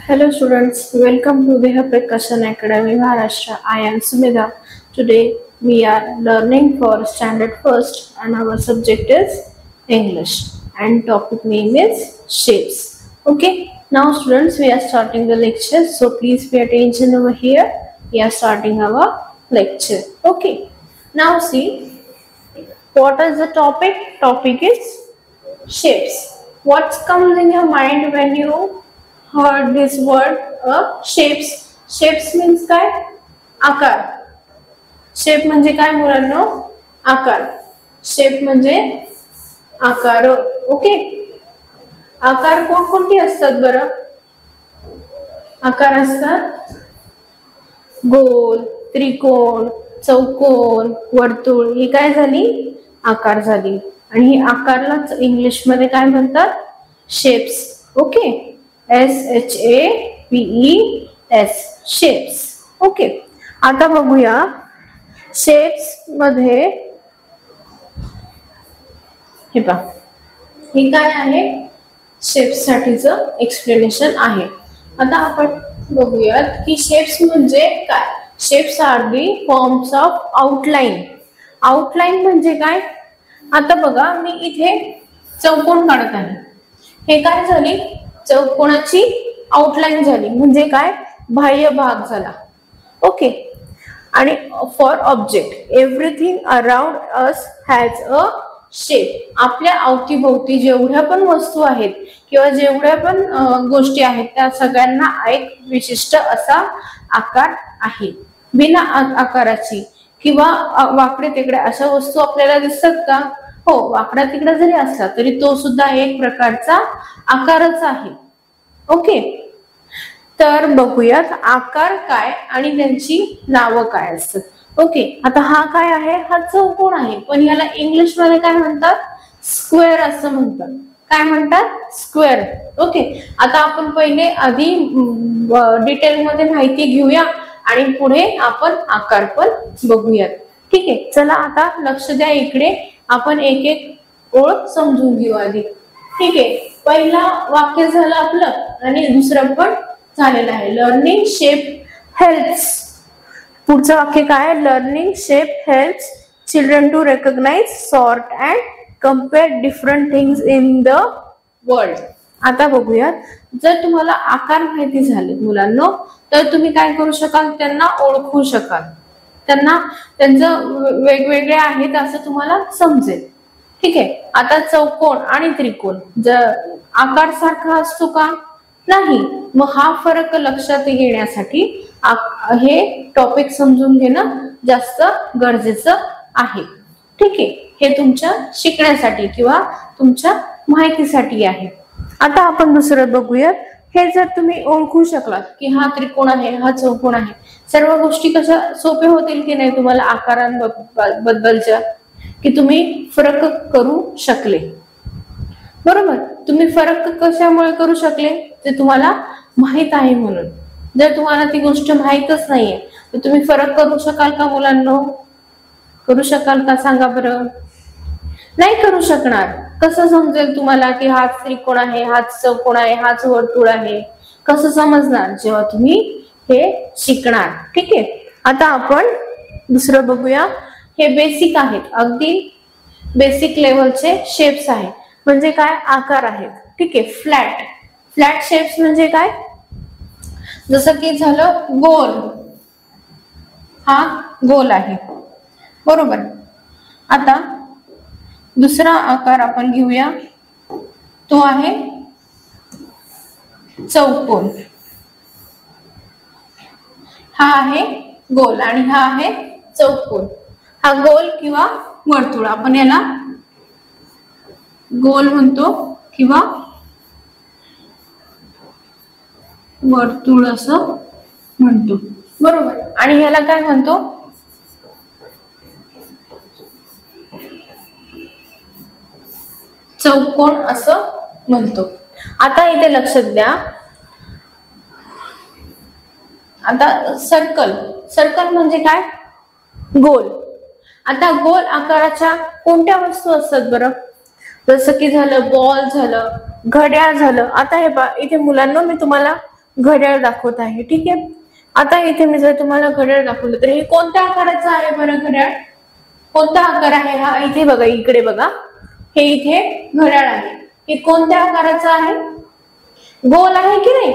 Hello students, welcome to the Percussion Academy Maharashtra. I am Sumedha. Today we are learning for standard first and our subject is English and topic name is shapes. Okay, now students we are starting the lecture, so please pay attention over here. We are starting our lecture. Okay, now see what is the topic? Topic is shapes. What comes in your mind when you heard this word shapes? Shapes means काय? आकार. Shape म्हणजे काय मुलांनो? आकार. Shape म्हणजे आकार. Okay. आकार कोणकोणते असतात बरं? आकार असतात गोल, त्रिकोण, चौकोन, वर्तुळ. ही काय झाली? आकार झाली. आणि ही आकारलाच इंग्लिश मध्ये काय म्हणतात? Shapes. Okay. SHAPES shapes. Okay. आता बघूया शेप्स मध्ये हे पहा, हे काय आहे? शेप्स साठीचं एक्सप्लेनेशन आहे. आता आपण बघूयात की शेप्स म्हणजे काय. Shapes are the forms of outline. Outline म्हणजे काय? आता बघा मी इथे चौकोन काढत आहे. हे काय झाली? चौकोनाची आउटलाईन झाली. म्हणजे काय? बाह्य भाग झाला. ओके. आणि for object everything around us has a shape. आपल्या अवतीभोवती जेवढ्या पण वस्तू आहेत किंवा जेवढ्या पण गोष्टी आहेत त्या सगळ्यांना एक विशिष्ट असा आकार आहे. बिना आकाराची किंवा वाकडे तिकडे अशा वस्तू आपल्याला दिसतात का? हो, वाकडा तिकडा जरी असला तरी तो सुद्धा एक प्रकारचा आकारच आहे. ओके. तर बघूयात आकार काय आणि त्यांची नावं काय असतात. ओके. आता हा काय आहे? हा चौकोन आहे, पण याला इंग्लिश मध्ये काय म्हणतात? स्क्वेअर असं म्हणतात. काय म्हणतात? स्क्वेअर. ओके. आता आपण पहिले आधी डिटेल मध्ये माहिती घेऊया आणि पुढे आपण आकार पण बघूयात. ठीक आहे. चला आता लक्ष द्या इकडे. आपण एक एक ओळ समजून घेऊ आधी. ठीक आहे. पहिला वाक्य झालं आपलं आणि दुसरं पण झालेलं आहे. Learning shape helps. पुढचं वाक्य काय? Learning shape helps children to recognise, sort and compare different things in the world. आता बघूयात. जर तुम्हाला आकार माहिती झाले मुलांनो तर तुम्ही काय करू शकाल? त्यांना ओळखू शकाल. त्यांना त्यांचं वेगवेगळे आहेत असं तुम्हाला समजेल. ठीक आहे. आता चौकोन आणि त्रिकोण जर आकार सारखा असतो का? नाही. मग हा फरक लक्षात घेण्यासाठी हे टॉपिक समजून घेणं जास्त गरजेचं आहे. ठीक आहे. हे तुमच्या शिकण्यासाठी किंवा तुमच्या माहितीसाठी आहे. आता आपण दुसरं बघूयात. हे जर तुम्ही ओळखू शकलात की हा त्रिकोण आहे, हा चौकोन आहे, सर्व गोष्टी कशा सोपे होतील की नाही तुम्हाला आकारांबद्दलच्या, की तुम्ही फरक करू शकले. बरोबर. तुम्ही फरक कशामुळे करू शकले? ते तुम्हाला माहित आहे म्हणून. जर तुम्हाला ती गोष्ट माहीतच नाहीये तर तुम्ही फरक करू शकाल का मुलांनो? करू शकाल का? सांगा बरं. नाही करू शकणार. कसं समजेल तुम्हाला की हाच त्रिकोण आहे, हाच चौकोन आहे, हाच वर्तुळ आहे? कसं समजणार? जेव्हा तुम्ही हे शिकणार. ठीक आहे. आता आपण दुसरं बघूया. हे बेसिक आहेत, अगदी बेसिक लेवलचे शेप्स आहेत. म्हणजे काय? आकार आहेत. ठीक आहे. फ्लॅट. फ्लॅट शेप्स म्हणजे काय? जसं की झालं गोल. हा गोल आहे. बरोबर. आता दुसरा आकार आपण घेऊया. तो आहे चौकोन. हा आहे गोल आणि हा आहे चौकोन. हा गोल किंवा वर्तुळ. आपण याला गोल म्हणतो किंवा वर्तुळ असं म्हणतो. बरोबर. आणि ह्याला काय म्हणतो? चौकोन असं म्हणतो. आता इथे लक्षात द्या. आता सर्कल. सर्कल म्हणजे काय? गोल. आता गोल आकाराच्या कोणत्या वस्तू असतात बरं? जसं की झालं बॉल झालं, घड्याळ झालं. आता हे पहा इथे मुलांना मी तुम्हाला घड्याळ दाखवत आहे. ठीक आहे, आता इथे मी जर तुम्हाला घड्याळ दाखवलं तर हे कोणत्या आकाराचं आहे बरं घड्याळ? कोणता आकार आहे हा? इथे बघा, इकडे बघा, हे इथे घड्याळ आहे. हे कोणत्या आकाराचं आहे? गोल आहे की नाही?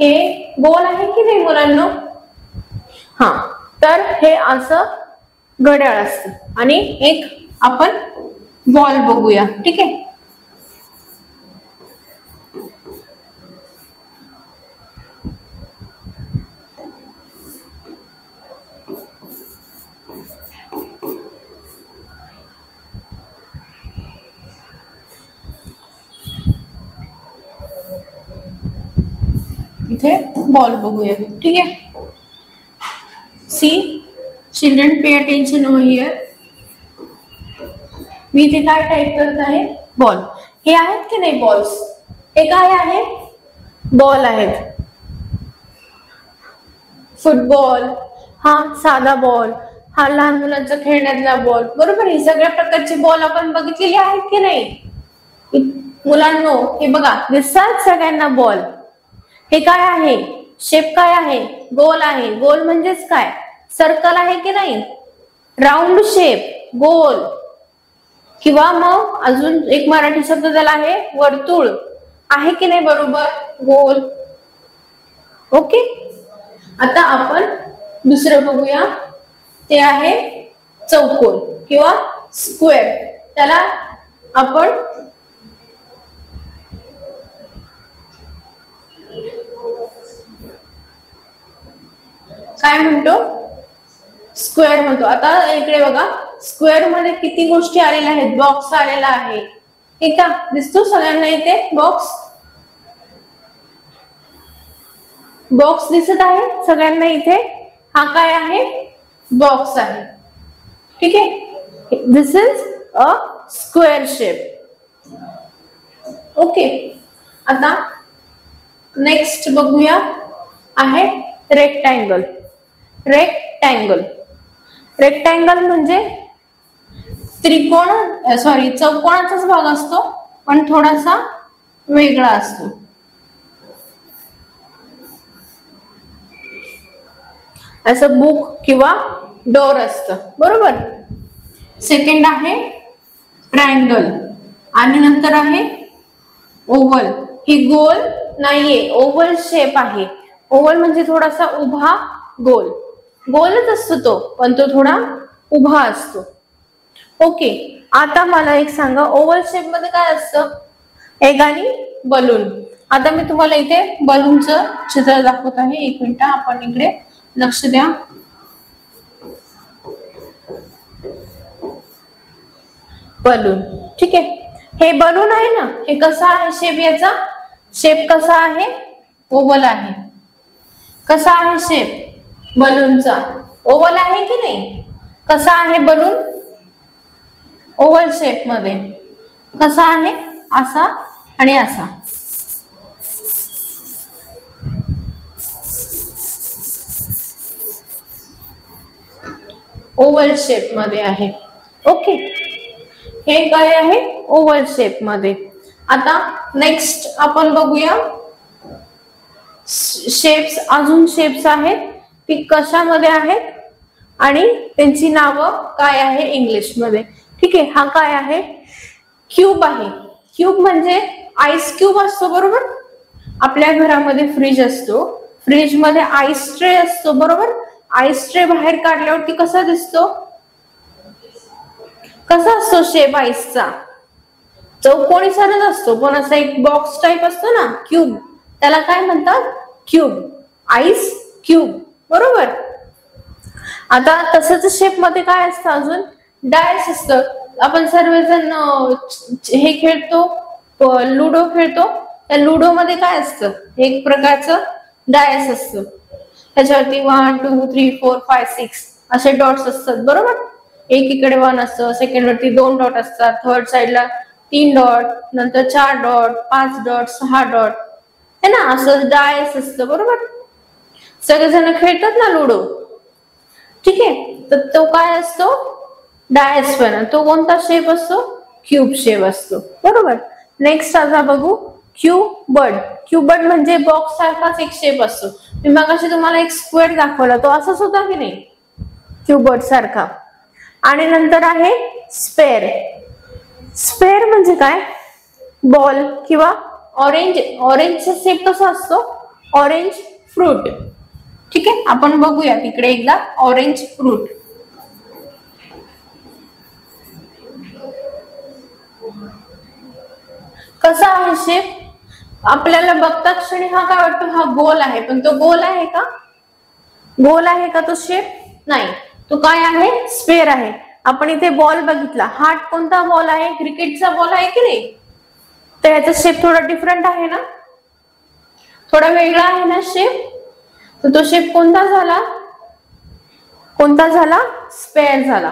हे गोल आहे की नाही मुलांनो? हा, तर हे असं घड्याळ असतं. आणि एक आपण बॉल बघूया. ठीक आहे, इथे बॉल बघूया. ठीक आहे, see children, pay attention over here. मी इथे काय टाईप करत आहे? बॉल. हे आहेत की नाही बॉल्स? हे काय आहे? बॉल आहेत. फुटबॉल, हा साधा बॉल, हा लहान मुलांचा खेळण्यातला बॉल, बरोबर. हे सगळ्या प्रकारचे बॉल आपण बघितलेले आहेत की नाही मुलांनो? हे बघा, दिसतात सगळ्यांना बॉल. हे काय आहे? शेप काय आहे? गोल आहे. गोल म्हणजेच काय? सर्कल आहे की नाही? राऊंड शेप, गोल. किंवा मग अजून एक मराठी शब्द त्याला आहे वर्तुळ, आहे की नाही? बरोबर, गोल. ओके, आता आपण दुसरं बघूया. ते आहे चौकोन किंवा स्क्वेअर. त्याला आपण काय म्हणतो? स्क्वेअर म्हणतो. आता इकडे बघा, स्क्वेअर मध्ये किती गोष्टी आलेल्या आहेत? बॉक्स आलेला आहे. ठीक आहे, दिसतो सगळ्यांना इथे बॉक्स? बॉक्स दिसत आहे सगळ्यांना इथे? हा काय आहे? बॉक्स आहे. ठीक आहे, this is a square shape. Okay, आता नेक्स्ट बघूया आहे रेक्टँगल. रेक्टँगल, रेक्टँगल म्हणजे त्रिकोण, सॉरी, चौकोनाचाच भाग असतो पण थोडासा वेगळा असतो. असं बुक किंवा डोर असतं, बरोबर. सेकंड आहे ट्रायंगल आणि नंतर आहे ओव्हल. ही गोल नाहीये, ओव्हल शेप आहे. ओव्हल म्हणजे थोडासा उभा गोल. गोलच असतो तो, पण तो थोडा उभा असतो. ओके, आता मला एक सांगा, ओव्हल शेप मध्ये काय असतं? एग आणि बलून. आता मी तुम्हाला इथे बलूनचं चित्र दाखवत आहे. एक मिनिट, आपण इकडे लक्ष द्या. बलून, ठीक आहे. हे बलून आहे ना, हे कसा आहे शेप? याचा शेप कसा आहे? ओव्हल आहे. कसा आहे शेप बलूनचा? ओव्हल आहे की नाही? कसा आहे बलून? ओव्हल शेप मध्ये. कसा आहे? असा आणि असा. ओव्हल शेप मध्ये आहे. ओके, हे काय आहे? ओव्हल शेप मध्ये. आता नेक्स्ट आपण बघूया शेप्स. अजून शेप्स आहेत, ती कशामध्ये आहेत आणि त्यांची नावं काय आहे इंग्लिश मध्ये. ठीक आहे, हा काय आहे? क्यूब आहे. क्यूब म्हणजे आईस क्यूब असतो, बरोबर. आपल्या घरामध्ये फ्रीज असतो, फ्रीज मध्ये आईस ट्रे असतो, बरोबर. आईस ट्रे बाहेर काढल्यावरती कसा दिसतो? कसा असतो शेप आईसचा? चौकोनी सरळ असतो, पण असा एक बॉक्स टाइप असतो ना, क्यूब. त्याला काय म्हणतात? क्यूब, आईस क्यूब, बरोबर. आता तसंच शेप मध्ये काय असतं अजून? डायस असतं. आपण सर्वजण हे खेळतो, लुडो खेळतो. त्या लुडो मध्ये काय असतं? एक प्रकारचं डायस असतं. त्याच्यावरती 1 2 3 4 5 6 असे डॉट्स असतात, बरोबर. एक इकडे 1 असतं, सेकंड वरती 2 डॉट असतात, थर्ड साइडला 3 डॉट, नंतर 4 डॉट, 5 डॉट, 6 डॉट, है ना. असं डायस असतं, बरोबर. सगळेजण खेळतात ना लुडो. ठीक आहे, तर तो काय असतो? डायस. पण तो कोणता शेप असतो? क्यूब शेप असतो, बरोबर. नेक्स्ट आता बघू क्यूबड, क्यूबड म्हणजे बॉक्स सारखाच एक शेप असतो. मी मगाशी तुम्हाला एक स्क्वेअर दाखवला, तो असाच होता की नाही, क्यूबड सारखा. आणि नंतर आहे स्पेअर. स्पेअर म्हणजे काय, बॉल किंवा ऑरेंज. ऑरेंजचा शेप कसा असतो, ऑरेंज फ्रूट. ठीक आहे, आपण बघूया तिकडे एकदा ऑरेंज फ्रूट. कसा आहे शेप, आपल्याला बघता क्षणी हा काय वाटतो, हा गोल आहे. पण तो गोल आहे का, गोल आहे का तो शेप, नाही. तो काय आहे, स्पेअर आहे. आपण इथे बॉल बघितला, हा कोणता बॉल आहे, क्रिकेटचा बॉल आहे की नाही. तर याचा शेप थोडा डिफरंट आहे ना, थोडा वेगळा आहे ना शेप. तर तो शेप कोणता झाला, कोणता झाला, स्पेअर झाला.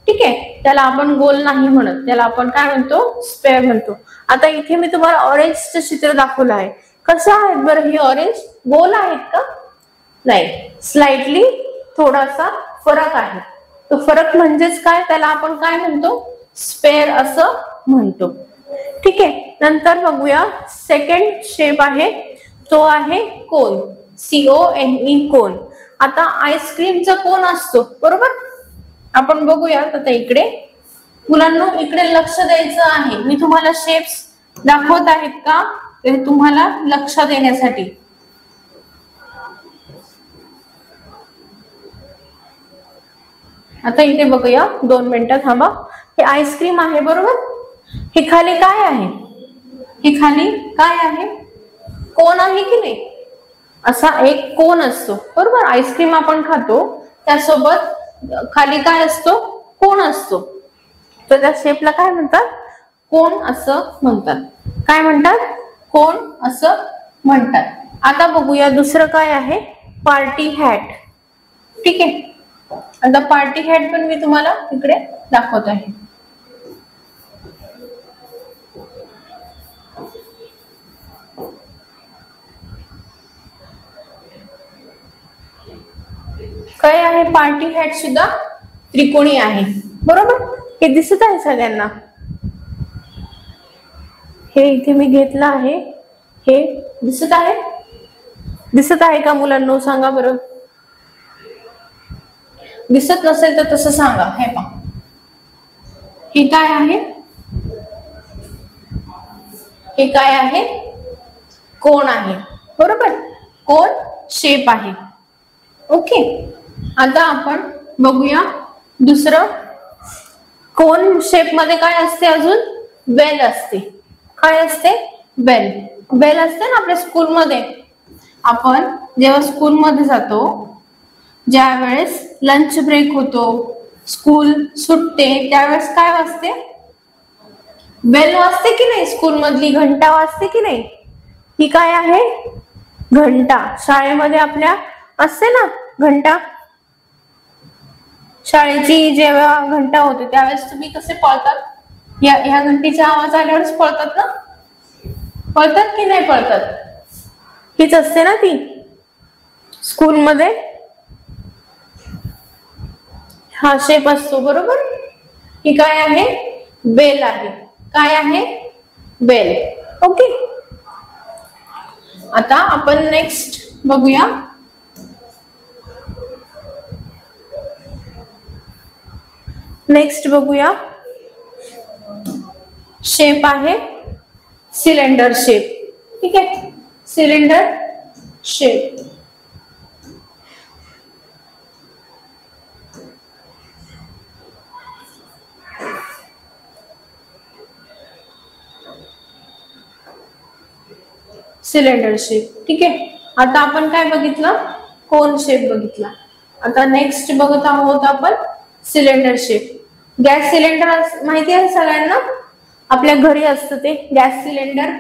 ठीक आहे, त्याला आपण गोल नाही म्हणत, त्याला आपण काय म्हणतो, स्पेअर म्हणतो. आता इथे मी तुम्हाला ऑरेंजचं चित्र दाखवलं आहे. कसं आहेत बरं ही ऑरेंज, गोल आहेत का, नाही, स्लाइटली थोडासा फरक आहे. तो फरक म्हणजेच काय, त्याला आपण काय म्हणतो, स्पेअर असं म्हणतो. ठीक आहे, नंतर बघूया सेकंड शेप आहे, तो आहे कोन, CONE, कोन. आता आईस्क्रीमचा कोन असतो बरोबर, आपण बघूया. आता इकडे मुलांना इकडे लक्ष द्यायचं आहे. मी तुम्हाला शेप्स दाखवत आहेत का, ते तुम्हाला लक्ष देण्यासाठी. आता इथे बघूया, 2 मिनिटं थांबा. हे आईस्क्रीम आहे बरोबर, हे खाली काय आहे, हे खाली काय आहे, कोन आहे की नाही. असा एक कोन असतो बरोबर, आईस्क्रीम आपण खातो त्यासोबत खाली काय असतो, कोन असतो. तर त्या शेपला काय म्हणतात, कोन असं म्हणतात. काय म्हणतात, कोन असं म्हणतात. आता बघूया दुसरं काय आहे, पार्टी हॅट. ठीक आहे, आता पार्टी हॅट पण मी तुम्हाला इकडे दाखवत आहे. काय आहे, पार्टी हॅट सुद्धा त्रिकोणी आहे बरोबर. हे दिसत आहे सगळ्यांना, हे इथे मी घेतलं आहे, हे दिसत आहे, दिसत आहे का मुलांनो, सांगा बरं. दिसत नसेल तर तसं सांगा. हे पहा, हे काय आहे, हे काय आहे, कोन आहे बरोबर, कोन शेप आहे. ओके, आता आपण बघूया दुसरं. कोन शेप मध्ये काय असते, अजून बेल असते. काय असते, बेल. बेल असते ना आपल्या स्कूलमध्ये. आपण जेव्हा स्कूलमध्ये जातो, ज्या वेळेस लंच ब्रेक होतो, स्कूल सुटते, त्यावेळेस काय वाजते, बेल वाजते की नाही, स्कूल मधली घंटा वाजते की नाही. ही काय आहे, घंटा. शाळेमध्ये आपल्या असते ना घंटा, शाळेची जेव्हा घंटा होते त्यावेळेस तुम्ही कसे पळतात, ह्या घंटीचा आवाज आल्यावरच पळतात ना, पळतात की नाही पळतात. हीच असते ना ती स्कूल मध्ये, हा शेप असतो बरोबर. ही काय आहे, बेल आहे. काय आहे, बेल. ओके, आता आपण नेक्स्ट बघूया. नेक्स्ट बघूया शेप आहे सिलेंडर शेप. ठीक आहे, सिलेंडर शेप. Cylinder shape. ठीक आहे, आता आपण काय बघितलं, कोन शेप बघितला. आता नेक्स्ट बघत आहोत आपण सिलेंडर शेप. गॅस सिलेंडर माहिती आहे सगळ्यांना, आपल्या घरी असतं ते गॅस सिलेंडर.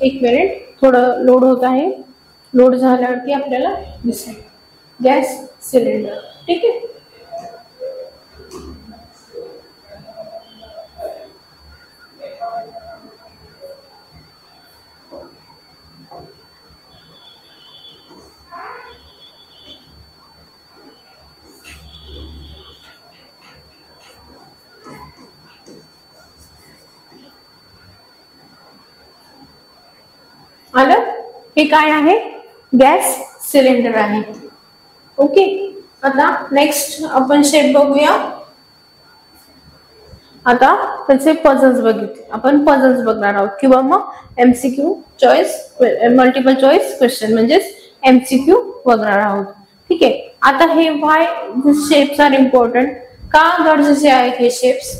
एक मिनिट, थोडं लोड होत आहे. लोड झाल्यावरती आपल्याला दिसेल गॅस सिलेंडर. ठीक आहे, आलं? हे काय आहे? गॅस सिलेंडर आहे. ओके, आता नेक्स्ट आपण शेप बघूया. आता त्याचे पझल्स बघितले, आपण पझल्स बघणार आहोत किंवा मग MCQ choice multiple choice question म्हणजेच एमसीक्यू बघणार आहोत. ठीक आहे, आता हे व्हाय शेप्स आर इम्पॉर्टंट, का गरजेचे आहेत हे शेप्स?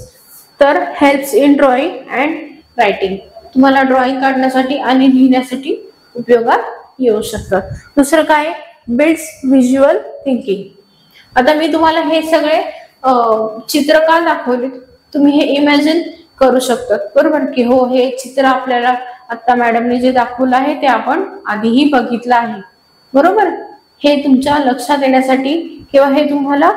तर helps in drawing and writing, तुम्हाला ड्रॉइंग काढण्यासाठी आणि लिहिण्यासाठी उपयोगात येऊ शकतात. दुसरं काय? Builds visual thinking. आता मी तुम्हाला हे सगळे चित्र का दाखवले, तुम्ही हे इमॅजिन करू शकतात, बरोबर की हो. हे चित्र आपल्याला आता मॅडमने जे दाखवलं आहे ते आपण आधीही बघितलं आहे, बरोबर. हे तुमच्या लक्षात येण्यासाठी किंवा हे तुम्हाला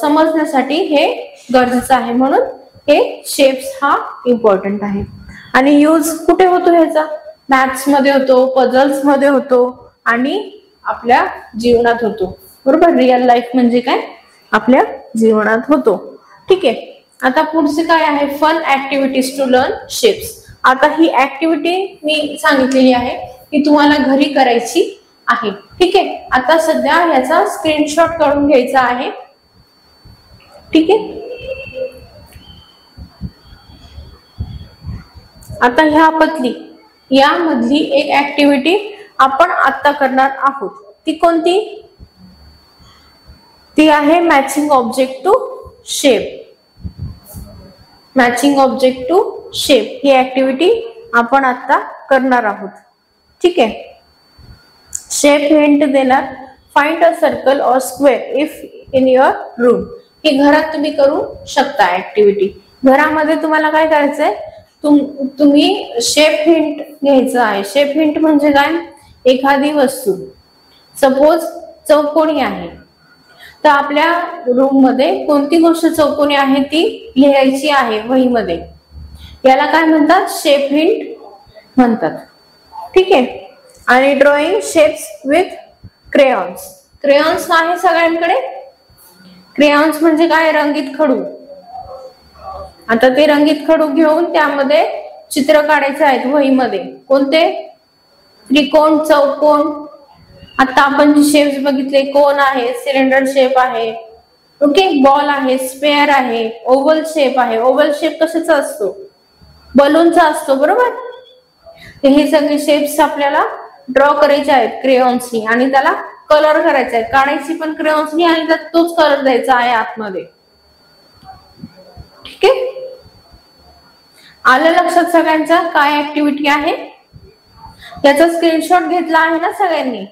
समजण्यासाठी हे गरजेचं आहे, म्हणून हे शेप्स हा इम्पॉर्टंट आहे. आणि यूज कुठे होतो ह्याचा? मॅथ्स मध्ये होतो, पझल्स मध्ये होतो आणि आपल्या जीवनात होतो, बरोबर. रिअल लाईफ म्हणजे काय? आपल्या जीवनात होतो. ठीक आहे, आता पुढचे काय आहे? Fun activities to learn shapes. आता ही ऍक्टिव्हिटी मी सांगितलेली आहे की तुम्हाला घरी करायची आहे. ठीक आहे, आता सध्या याचा स्क्रीनशॉट काढून घ्यायचा आहे. ठीक आहे, आता यामधली एक ऍक्टिव्हिटी आपण आता करणार आहोत. ती कोणती? ती आहे matching object to shape. Matching object to shape ही ऍक्टिव्हिटी आपण आता करणार आहोत. ठीक आहे, शेप हिंट देणार. Find a circle or square if in your room. ही घरात तुम्ही करू शकता ऍक्टिव्हिटी. घरामध्ये तुम्हाला काय करायचंय? तुम्ही शेप हिंट घ्यायचं आहे. शेप हिंट म्हणजे काय? एखादी वस्तू सपोज चौकोनी आहे, तर आपल्या रूम मध्ये कोणती गोष्ट चौकोनी आहे ती लिहायची आहे वहीमध्ये. याला काय म्हणतात? शेप हिंट म्हणतात. ठीक आहे, आणि drawing shapes with crayons. Crayons आहे सगळ्यांकडे. क्रेयॉन्स म्हणजे काय? रंगीत खडू. आता ते रंगीत खडू घेऊन त्यामध्ये चित्र काढायचे आहेत वहीमध्ये. कोणते? त्रिकोण, चौकोन. आता आपण जे शेप्स बघितले, कोन आहे, सिलेंडर शेप आहे, ओके, बॉल आहे, स्पेअर आहे, ओव्हल शेप आहे. ओव्हल शेप कशाचा असतो? बलूनचा असतो, बरोबर. हे सगळे शेप्स आपल्याला ड्रॉ करायचे आहेत क्रेयॉन्सनी आणि त्याला कलर करायचा आहे. काढायची पण क्रेयॉन्सनी आणि त्यात तोच कलर द्यायचा आहे आतमध्ये. ठीक आहे, आलं लक्षात सगळ्यांच्या काय ऍक्टिव्हिटी आहे? याचा स्क्रीनशॉट घेतला आहे ना सगळ्यांनी?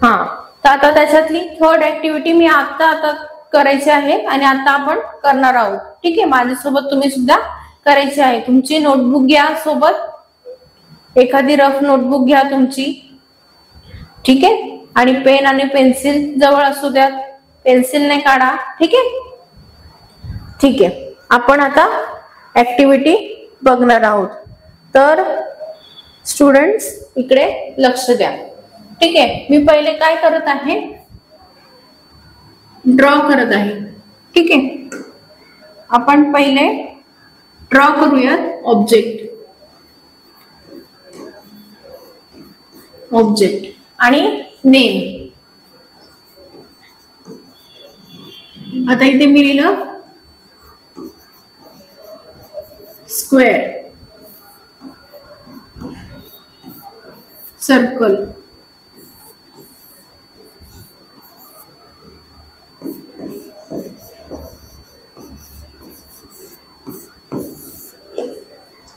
हा, तर आता त्याच्यातली थर्ड ऍक्टिव्हिटी मी आता करायची आहे आणि आता आपण करणार आहोत. ठीक आहे, माझ्यासोबत तुम्ही सुद्धा करायची आहे. तुमची नोटबुक घ्या सोबत, एखादी रफ नोटबुक घ्या तुमची. ठीक आहे, आणि पेन आणि पेन्सिल जवळ असू द्या, पेन्सिलने काढा. ठीक आहे, ठीक आहे, आपण आता ऍक्टिव्हिटी बघणार आहोत. तर स्टुडंट्स इकडे लक्ष द्या. ठीक आहे, मी पहिले काय करत आहे? ड्रॉ करत आहे. ठीक आहे, आपण पहिले ड्रॉ करूयात ऑब्जेक्ट आणि नेम. आता इथे मी लिहिलं स्क्वेअर, सर्कल,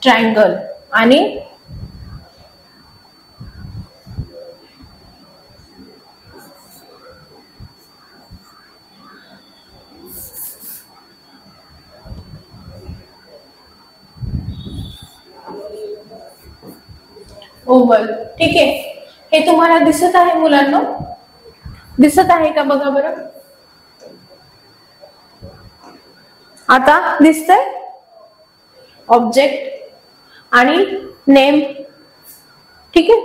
ट्रायंगल आणि ओव्हल. ठीक आहे, हे तुम्हाला दिसत आहे मुलांना? दिसत आहे का बघा बरं? आता दिसतंय ऑब्जेक्ट आणि नेम. ठीक आहे,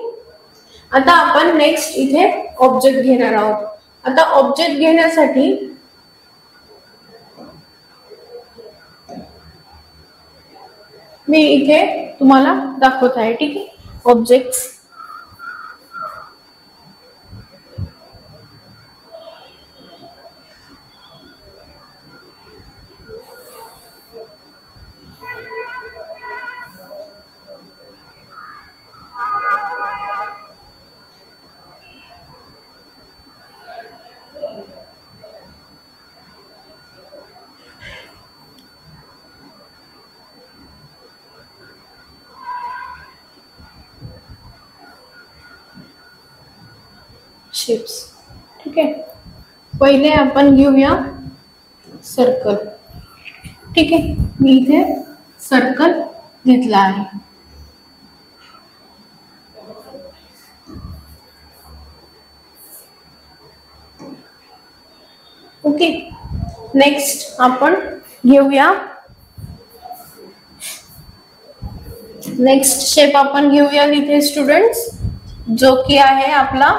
आता आपण नेक्स्ट इथे ऑब्जेक्ट घेणार आहोत. आता ऑब्जेक्ट घेण्यासाठी मी इथे तुम्हाला दाखवत आहे. ठीक आहे, ऑब्जेक्ट्स. शेप्स. ठीक आहे, पहिले आपण घेऊया सर्कल. ठीक आहे, मी इथे सर्कल घेतला आहे. ओके, नेक्स्ट आपण घेऊया नेक्स्ट शेप आपण घेऊया इथे स्टुडंट्स, जो की आहे आपला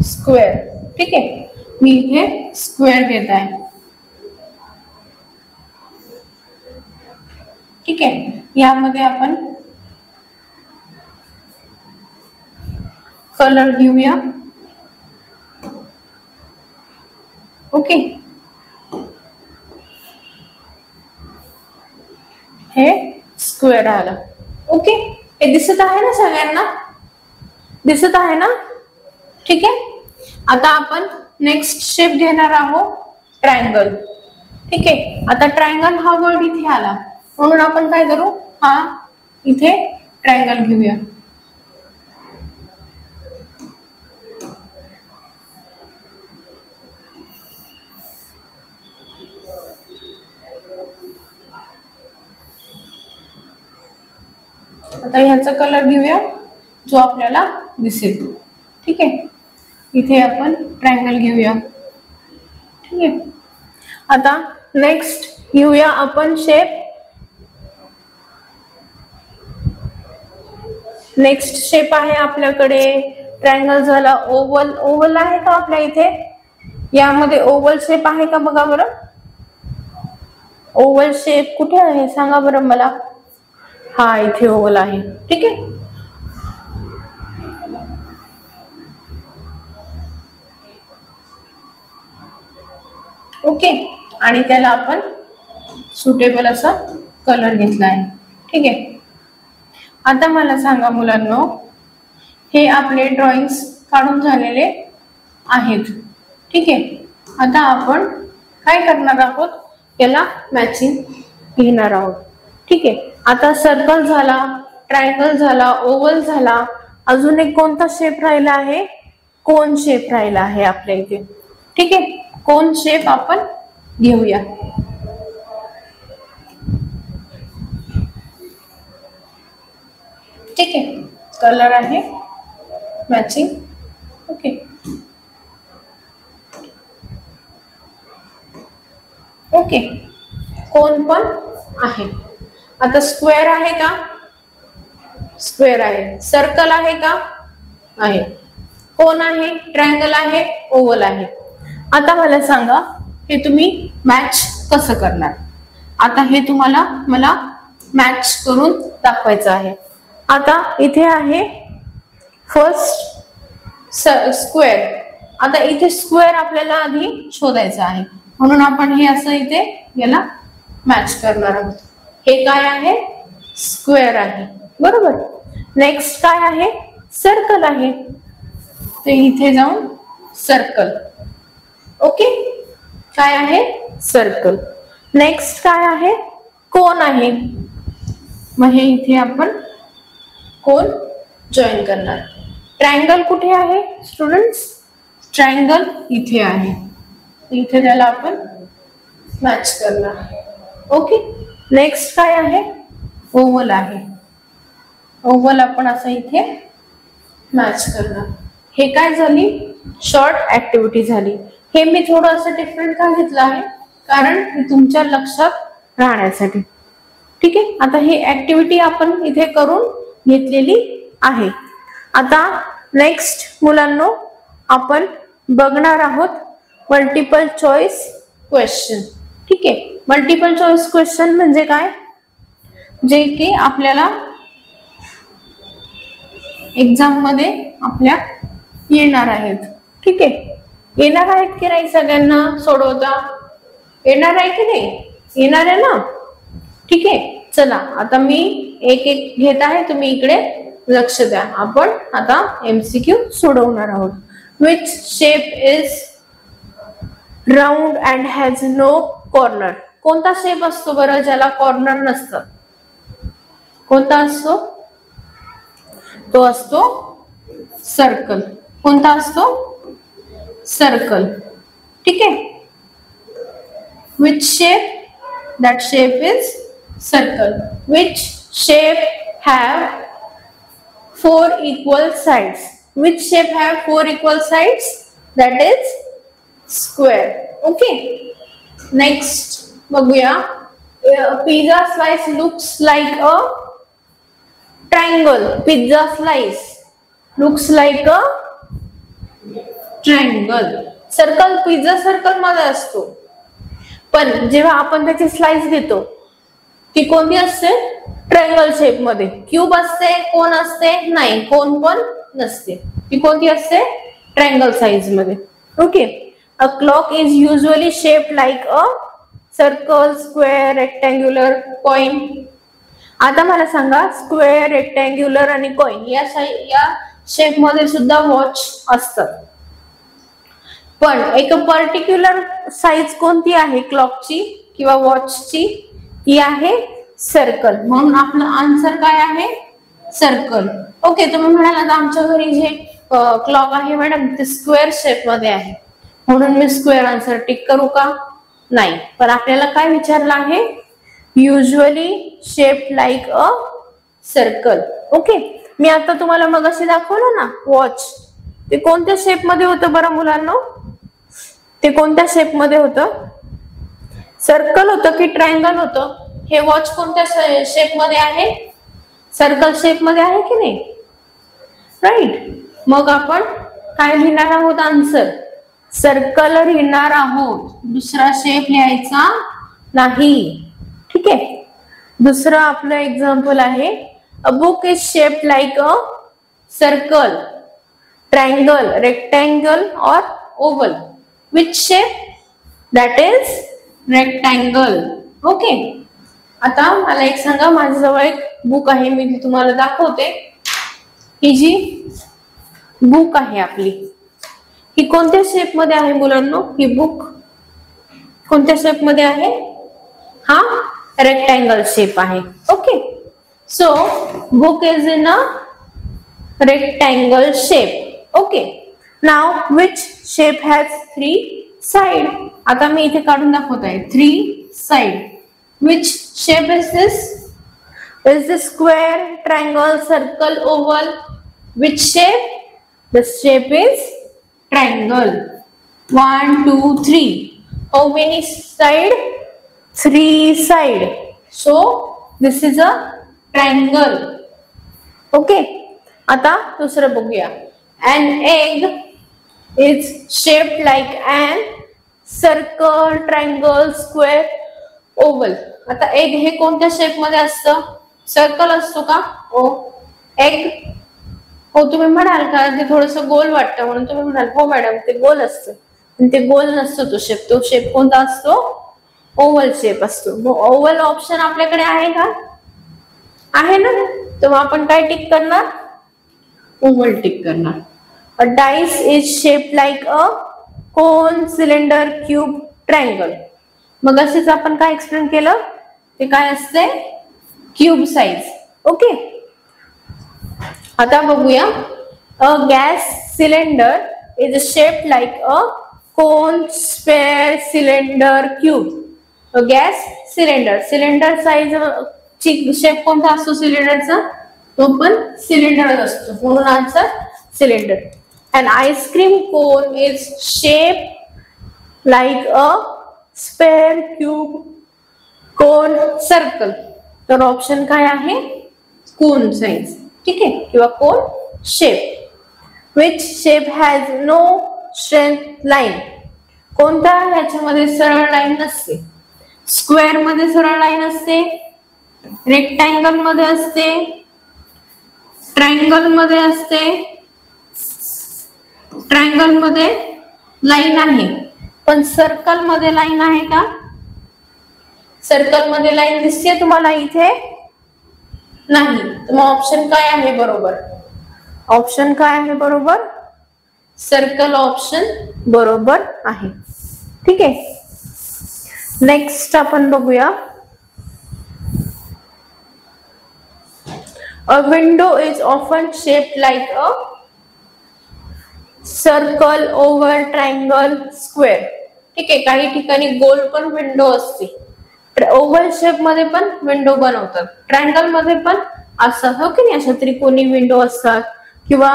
स्क्वेअर. ठीक आहे, मी इथे स्क्वेअर घेत आहे. ठीक आहे, यामध्ये आपण कलर घेऊया. ओके, हे स्क्वेअर आला. ओके, हे दिसत आहे ना सगळ्यांना? दिसत आहे ना? ठीक आहे, आता आपण नेक्स्ट शेप घेणार आहोत ट्रायंगल. ठीक आहे, आता ट्रायंगल हा वर्ड इथे आला म्हणून आपण काय करू, हा इथे ट्रायंगल घेऊया. आता ह्याचा कलर घेऊया जो आपल्याला दिसेल. ठीक आहे, इथे आपण ट्रायंगल घेऊया. ठीक आहे, आता नेक्स्ट घेऊया आपण शेप. नेक्स्ट शेप आहे आपल्याकडे ट्रायंगल झाला. ओव्हल. ओव्हल आहे का आपल्या इथे? यामध्ये ओव्हल शेप आहे का बघा बरं. ओव्हल शेप कुठे आहे सांगा बरं मला. हा, इथे ओव्हल आहे. ठीक आहे, ओके, आणि त्याला आपण सुटेबल असा कलर घेतला आहे. ठीक आहे, आता मला सांगा मुलांनो, हे आपले ड्रॉइंग्स काढून झालेले आहेत. ठीक आहे, आता आपण काय करणार आहोत, याला मॅचिंग घेणार आहोत. ठीक आहे, आता सर्कल झाला, ट्रायंगल झाला, ओव्हल झाला, अजून एक कोणता शेप राहिला आहे, कोन शेप राहिला आहे आपल्या इथे. ठीक आहे, कोन शेप आपण घेऊया. ठीक आहे, कलर आहे मॅचिंग. ओके, ओके, कोन पण आहे. आता स्क्वेअर आहे का? स्क्वेअर आहे. सर्कल आहे का? आहे. कोन आहे, ट्रायंगल आहे, ओव्हल आहे. आता मला सांगा, हे तुम्ही मॅच कसं करणार. आता हे तुम्हाला मला मॅच करून दाखवायचं आहे. आता इथे आहे फर्स्ट स्क्वेअर. आता इथे स्क्वेअर आपल्याला आधी शोधायचा आहे म्हणून आपण हे असं इथे याला मॅच करणार आहोत. हे काय आहे, स्क्वेअर आहे, बरोबर. नेक्स्ट काय आहे, सर्कल आहे. ते इथे जाऊन सर्कल. ओके, काय आहे, सर्कल. नेक्स्ट काय आहे, कोन आहे. मग हे इथे आपण कोन जॉईन करणार. ट्रायंगल कुठे आहे स्टुडंट्स? ट्रायंगल इथे आहे, इथे त्याला आपण मॅच करणार. ओके, नेक्स्ट काय आहे, ओव्हल आहे. ओव्हल आपण असं इथे मॅच करणार. हे काय झाली, शॉर्ट ऍक्टिव्हिटी झाली. हे मी थोडंसं डिफरंट का घेतलं आहे, कारण हे तुमच्या लक्षात राहण्यासाठी. ठीक आहे, आता ही ऍक्टिव्हिटी आपण इथे करून घेतलेली आहे. आता नेक्स्ट मुलांनो आपण बघणार आहोत मल्टिपल चॉईस क्वेश्चन. ठीक आहे, मल्टिपल चॉईस क्वेश्चन म्हणजे काय, जे की आपल्याला एक्झाम मध्ये आपल्या येणार आहेत. ठीक आहे, येणार आहेत की नाही सगळ्यांना सोडवता? येणार आहे की नाही? येणार आहे ना? ठीक आहे, चला आता मी एक एक घेत आहे, तुम्ही इकडे लक्ष द्या. आपण आता MCQ सोडवणार आहोत. Which shape is round and has no corner? कोणता शेप असतो बरं ज्याला कॉर्नर नसतं? कोणता असतो? तो असतो सर्कल. कोणता असतो? सर्कल. ठीक आहे, which shape? that shape is circle. Which shape have 4 equal sides? Which shape have 4 equal sides? That is square. Okay, next बघूया. Pizza slice looks like a triangle. Pizza slice looks like a triangle. Circle pizza circle मध्ये असतो, पण जेव्हा आपण त्याची slice घेतो ती कोणती असते? ट्रायंगल शेप मध्ये. क्यूब असते, कोन असते? नाही, कोन पण नसते. ती कोणती असते? ट्रायंगल साइज मध्ये. Okay, a clock is usually shape like a circle, square, rectangular, coin. आता मला सांगा, स्क्वेअर, रेक्टँग्युलर आणि कॉइन या शेप मध्ये सुद्धा वॉच असतात, पण एक पर्टिक्युलर साइज कोणती आहे क्लॉकची किंवा वॉचची? ती आहे सर्कल. म्हणून आपलं आन्सर काय आहे? सर्कल. ओके, तुम्ही म्हणालात आमच्या घरी जे क्लॉक आहे मॅडम ते स्क्वेअर शेप मध्ये आहे, म्हणून मी स्क्वेअर आन्सर टिक करू का? नाही, पण आपल्याला काय विचारलं आहे? Usually shape like a circle. Okay, मी आता तुम्हाला मगाशी दाखवलं ना वॉच, ते कोणत्या शेप मध्ये होतं बरं मुलांना? ते कोणत्या शेप मध्ये होतं? सर्कल होतं की ट्रायंगल होतं? हे वॉच कोणत्या शेप मध्ये आहे? सर्कल शेप मध्ये आहे की नाही? राईट. मग आपण काय लिहिणार आहोत? आन्सर सर्कल लिहिणार आहोत, दुसरा शेप लिहायचा नाही. ठीक आहे, दुसरं आपलं एक्झाम्पल आहे. A book is shape like a circle, triangle, rectangle और Oval. Which shape? That is rectangle. Okay. आता मला एक सांगा, माझ्याजवळ एक बुक आहे, मी ती तुम्हाला दाखवते. ही जी बुक आहे आपली, ही कोणत्या शेप मध्ये आहे मुलांनो? ही बुक कोणत्या शेप मध्ये आहे? हा रेक्टँगल शेप आहे. Okay, so book is in a rectangle shape. Okay, now which shape has 3 side? आता मी इथे काढून दाखवत आहे 3 side. Which shape is this? Is this square, triangle, circle, oval? Which shape? The shape is triangle. 1, 2, 3. How many side? 3 side. So this is a triangle. Okay. आता दुसरं बघूया. An egg is shaped like an circle, triangle, square, oval. आता egg हे कोणत्या shape मध्ये असतं? Circle असतो का? हो. एग, हो तुम्ही म्हणाल का ते थोडस गोल वाटतं, म्हणून तुम्ही म्हणाल हो मॅडम ते गोल असतं, पण ते गोल नसतो तो शेप. तो शेप कोणता असतो? ओव्हल शेप असतो. मग ओव्हल ऑप्शन आपल्याकडे आहे का? आहे ना, तर आपण काय टिक करणार? ओव्हल टिक करणार. A dice is shaped like a cone, cylinder, cube, triangle. मग असेच आपण काय एक्सप्लेन केलं? ते काय असते? Cube size. ओके, आता बघूया. A gas cylinder is shaped like a cone, sphere, cylinder, cube. A gas cylinder, cylinder size ची शेप कोणता असतो सिलेंडरचा? तो पण सिलेंडर असतो, म्हणून answer cylinder. An ice cream cone is shaped like a sphere, cube, cone, circle. तर option काय आहे? कोन साइज. ठीक आहे, किंवा cone shape. Which shape has no straight line? कोणत्या ह्याच्यामध्ये सरळ लाईन नसते? स्क्वेअर मध्ये सरळ लाईन असते, रेक्टँगल मध्ये असते, ट्रायंगल मध्ये असते, ट्रायंगल मध्ये लाईन आहे, पण सर्कल मध्ये लाईन आहे का? सर्कल मध्ये लाईन दिसते तुम्हाला इथे? नाही. तर मग ऑप्शन काय आहे बरोबर? ऑप्शन काय आहे बरोबर? सर्कल ऑप्शन बरोबर आहे. ठीक आहे. नेक्स्ट आपण बघूया. A window is often shaped like a circle, oval, triangle, square. ठीक आहे. काही ठिकाणी गोल पण विंडो असते. ओव्हल शेप मध्ये पण विंडो बनवतात. ट्रायंगल मध्ये पण असं हो की नाही, अशा त्रिकोणी विंडो असतात किंवा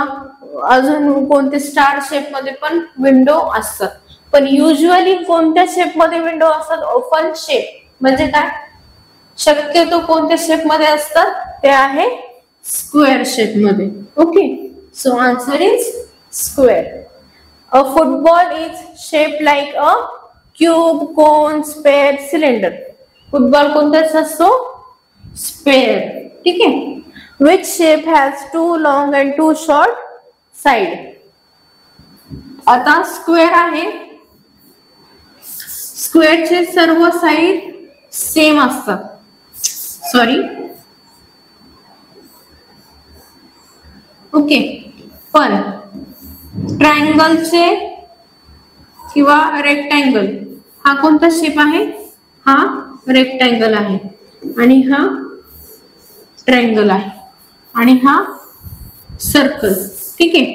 अजून कोणते स्टार शेप मध्ये पण विंडो असतात. पण युजली कोणत्या शेप मध्ये विंडो असतात? Oval shape. म्हणजे काय? शक्यतो कोणत्या शेप मध्ये असतात? ते आहे स्क्वेअर शेप मध्ये. Okay. So answer is square. A football is shape like a cube, cone, spare, cylinder. Football कोणता असतो? स्पेअर. ठीक आहे. Which shape has 2 long and 2 short side. आता स्क्वेअर आहे, स्क्वेअरचे सर्व साइड सेम असतात. Sorry, okay. पण ट्रायंगलचे किंवा रेक्टँगल हा कोणता शेप आहे? हा रेक्टँगल आहे आणि हा ट्रायंगल आहे आणि हा सर्कल. ठीक आहे.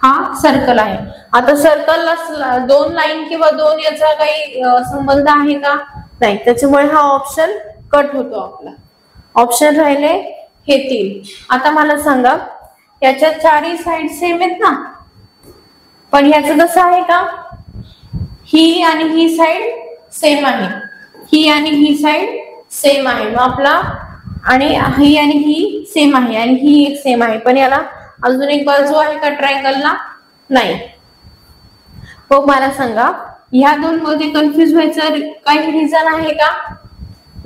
हा सर्कल आहे. आता सर्कलला 2 लाईन किंवा 2 याचा काही संबंध आहे का? नाही. त्याच्यामुळे हा ऑप्शन कट होतो आपला. ऑप्शन राहिले हे 3. आता मला सांगा, याच्या चारही साइड सेम आहेत ना, पण ह्याचं कसं आहे का? ही आणि ही साइड सेम आहे, ही आणि ही साइड सेम आहे. मग आपला आणि ही आणि ही सेम आहे आणि ही एक सेम आहे, पण याला अजून एक बाजू आहे का ट्रायंगलला? नाही. मग मला सांगा, ह्या 2 मध्ये कन्फ्युज व्हायचं काही रिझन आहे का?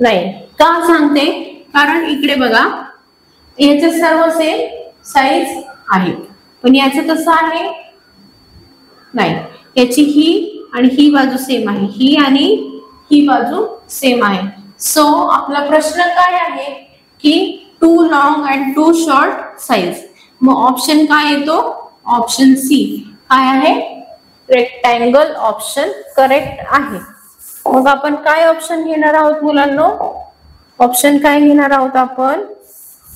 नाही. का सांगते? कारण इकडे बघा, याचे सर्व सेम साइज आहेत, पण याचं कसं आहे? नाही. याची ही आणि ही बाजू सेम आहे, ही आणि ही बाजू सेम आहे. सो आपला प्रश्न काय आहे की 2 लॉंग अँड 2 शॉर्ट साइज. मग ऑप्शन काय येतो? Option C. काय आहे? रेक्टँगल ऑप्शन करेक्ट आहे. मग आपण काय ऑप्शन घेणार आहोत मुलांनो? ऑप्शन काय घेणार आहोत आपण?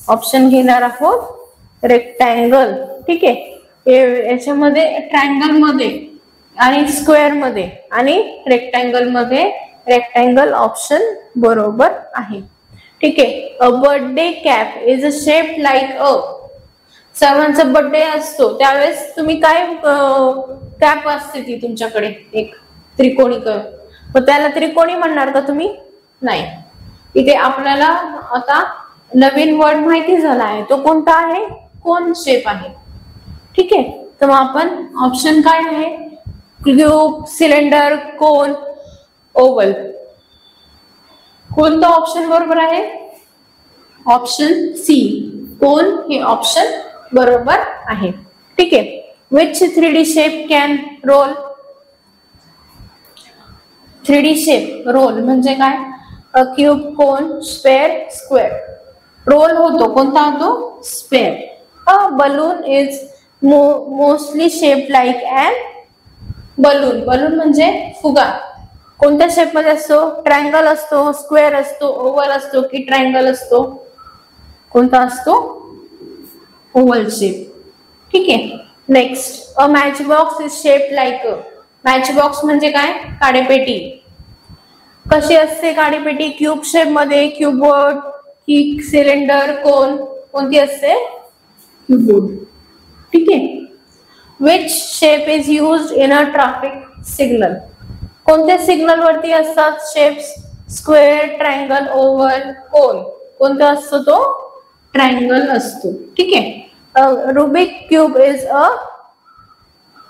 ऑप्शन घेणार आहोत रेक्टँगल. ठीक आहे. याच्यामध्ये ट्रायंगल मध्ये आणि स्क्वेअर मध्ये आणि रेक्टँगल मध्ये रेक्टँगल ऑप्शन बरोबर आहे. ठीक आहे. A birthday cap is a shape like अ. सर्वांचा बर्थडे असतो त्यावेळेस तुम्ही काय कॅप असते ती तुमच्याकडे एक त्रिकोणी, मग त्याला त्रिकोणी म्हणणार का तुम्ही? नाही. इथे आपल्याला आता नवीन वर्ड माहिती झाला आहे, तो कोणता आहे? कोन शेप आहे. ठीक आहे. तर मग आपण ऑप्शन काय आहे? क्यूब, सिलेंडर, कोन, ओव्हल. कोणता ऑप्शन बरोबर आहे? Option C. कोन हे ऑप्शन बरोबर आहे. ठीक आहे. Which 3D shape can roll. 3D shape roll म्हणजे काय? A cube, cone, sphere, square. Roll होतो, कोणता होतो? Sphere. A balloon is mostly shape like and balloon. Balloon म्हणजे फुगा. कोणत्या शेप मध्ये असतो? ट्रायंगल असतो, स्क्वेअर असतो, ओव्हल असतो की ट्रायंगल असतो? कोणता असतो? Oval shape. ठीक आहे. Next, a match box is shape like a. Match box म्हणजे काय? काडेपेटी. कशी असते काडेपेटी? क्यूब शेप मध्ये, क्यूबोर्ड की सिलेंडर, कोन? कोणती असते? क्यूबोर्ड. ठीक आहे. Which shape is used in a traffic signal. कोणत्या सिग्नल वरती असतात शेप्स? स्क्वेअर, ट्रायंगल, ओव्हल, कोन. कोणता असतो तो? ट्रायंगल असतो. ठीक आहे. Rubik cube is a.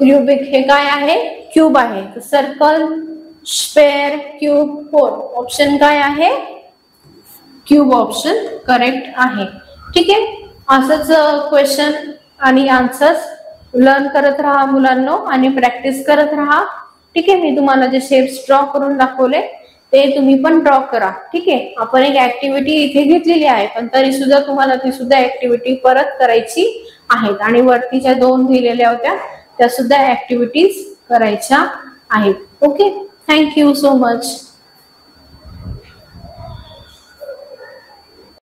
Rubik हे काय आहे? क्यूब आहे. सर्कल, स्पेअर, क्यूब, कोन. ऑप्शन काय आहे? क्यूब ऑप्शन करेक्ट आहे. ठीक आहे. असंच क्वेश्चन आणि आन्सर्स लर्न करत राहा मुलांनो आणि प्रॅक्टिस करत राहा. ठीक आहे, मी तुम्हाला जे शेप्स ड्रॉ करून दाखवले ते तुम्ही पण ड्रॉ करा. ठीक आहे, आपण एक ऍक्टिव्हिटी इथे घेतलेली आहे, पण तरी सुद्धा तुम्हाला ती सुद्धा ऍक्टिव्हिटी परत करायची आहेत. आणि वरतीच्या 2 दिलेल्या होत्या त्या सुद्धा ऍक्टिव्हिटीज करायच्या आहेत. Okay, thank you so much.